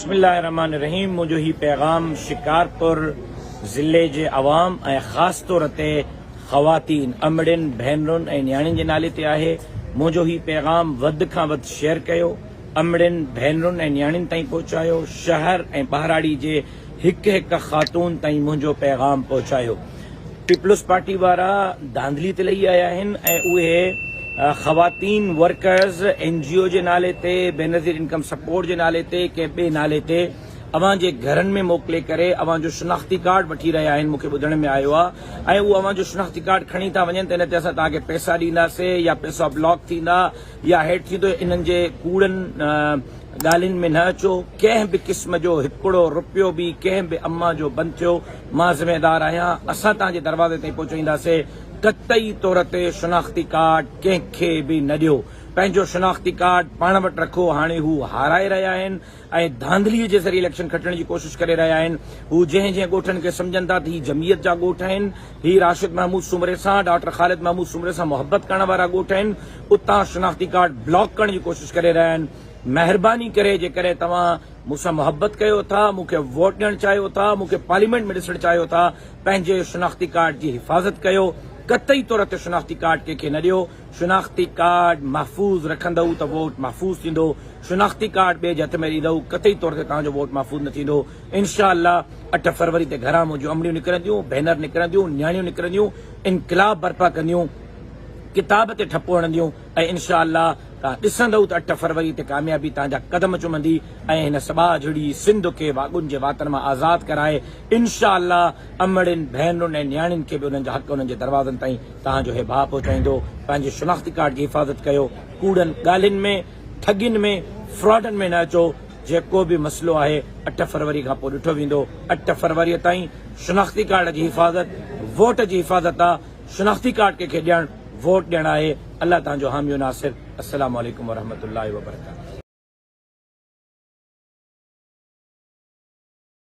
बिस्मिल्लाहिर्रहमानिर्रहीम। मुझो ही पैगाम शिकारपुर ज़िले जे अवाम ऐं ख़ास तौर ते ख़वातीन अमड़िन भेनरुनि ऐं न्याणियुनि जे नाले ते आहे। मुझो ही पैगाम वध खां वध शेयर कयो, अमड़िन भेनरुनि ऐं न्याणियुनि ताईं पहुचायो, शहर ऐं ॿाहिराड़ी जे हिक हिक ख़ातून ताईं मुंहिंजो पैगाम पहुचायो। पीपल्स पार्टी वारा धांधली ते लही आया आहिनि ऐं उहे ख़वातीन वर्कर्स NGO जे नाले ते, बेनज़ीर इनकम सपोर्ट जे नाले ते, कंहिं ॿिए नाले ते अवां जे घरनि में मोकिले करे अवां जो शिनाख्ती कार्ड वठी रहिया आहिनि। मूंखे ॿुधण में आयो आहे ऐं उहो अवां जो शिनाख्ती कार्ड खणी था वञनि त इन ते असां तव्हांखे पैसा ॾींदासीं या पैसा ब्लॉक थींदा या हेठि थींदो। इन्हनि जे कूड़नि ॻाल्हियुनि में न अचो। कंहिं बि क़िस्म जो हिकिड़ो रुपयो बि कंहिं बि अम्मा जो बंदि थियो, मां ज़िम्मेदार आहियां। असां तव्हांजे दरवाज़े ताईं पहुचाईंदासीं। कतई तौर ते शिनाख्ती कार्ड कंहिंखे बि न ॾियो। पंहिंजो शिनाख्ती कार्ड पाण वटि रखो। हाणे हू हाराए रहिया आहिनि ऐं धांधलीअ जे ज़रिए इलेक्शन खटण जी कोशिश करे रहिया आहिनि। हू जंहिं जंहिं ॻोठनि खे सम्झनि था त ही जमीयत जा ॻोठ आहिनि, ही राशिद महमूद सुमरे सां, डॉक्टर ख़ालिद महमूद सुमरे सां मोहब्बत करण वारा ॻोठ आहिनि, उतां शिनाख्ती कार्ड ब्लॉक करण जी कोशिश करे रहिया आहिनि। महिरबानी करे जेकॾहिं तव्हां मूंसां मोहब्बत कयो था, मूंखे वोट ॾियणु चाहियो था, मूंखे पार्लियामेंट में ॾिसणु चाहियो था, पंहिंजे शिनाख्ती कार्ड जी हिफ़ाज़त कयो। कतई तौर ते शिनाख्ती कार्ड कंहिंखे न ॾियो। शिनाख्ती कार्ड महफ़ूज़ रखंदव त वोट महफ़ूज़ थींदो। शिनाख्ती कार्ड ॿिए जे हथ में ॾींदव, कतई तौर ते तव्हांजो वोट महफ़ूज़ न थींदो। इंशाअल्लाह 8 फरवरी ते घरां मुंहिंजूं अमड़ियूं निकिरंदियूं, भेनर निकिरंदियूं, न्याणियूं निकिरंदियूं, इनक़िलाब बर्पा कंदियूं, किताब ते ठपो हणंदियूं ऐं इंशाअल्लाह तव्हां ॾिसंदव त 8 फरवरी ते कामयाबी तव्हांजा कदम चुमंदी ऐं हिन सबा जहिड़ी सिंध खे वाॻुनि जे वातनि मां आज़ादु कराए इंशाअल्लाह अमड़िन भेनरुनि ऐं न्याणियुनि खे बि उन्हनि जा हक़ उन्हनि जे दरवाज़नि ताईं तव्हांजो हे भाउ पहुचाईंदो। पंहिंजे शिनाख्ती कार्ड जी हिफ़ाज़त कयो। कूड़नि ॻाल्हियुनि में, ठगियुनि में, फ्रॉडनि में न अचो। जेको बि मसइलो आहे 8 फरवरी खां पोइ ॾिठो वेंदो। 8 फरवरीअ ताईं शिनाख्ती कार्ड जी हिफ़ाज़त, वोट जी हिफ़ाज़त आहे। शिनाख्ती कार्ड कंहिंखे ॾियणु, वोट ॾियणु आहे। अल्लाह तव्हांजो हामियो नासिर। अस्सलामु अलैकुम वरहमतुल्लाहि वबरकातुहू।